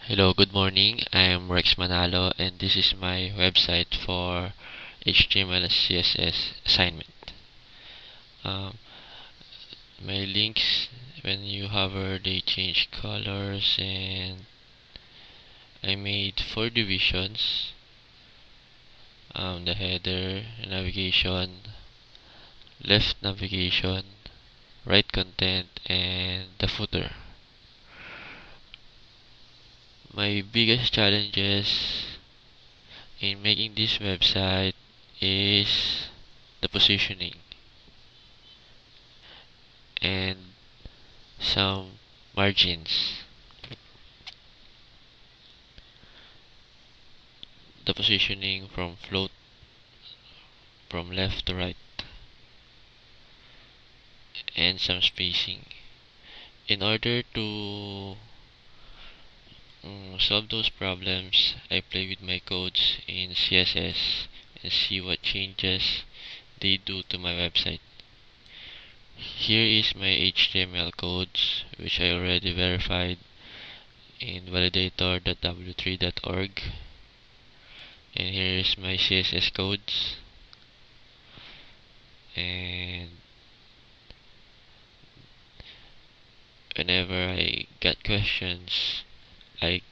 Hello, good morning. I'm Rex Manalo, and this is my website for HTML and CSS assignment. Um, my links, when you hover, they change colors, and I made 4 divisions: the header, navigation, left navigation, right content, and the footer. My biggest challenges in making this website is the positioning and some margins. The positioning from float from left to right, and some spacing. In order to solve those problems, I play with my codes in CSS and see what changes they do to my website. Here is my HTML codes, which I already verified in validator.w3.org, and here is my CSS codes. And whenever I get questions, I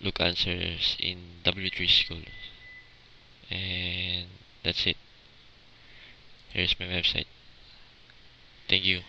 look answers in W3 School. And that's it. Here's my website. Thank you.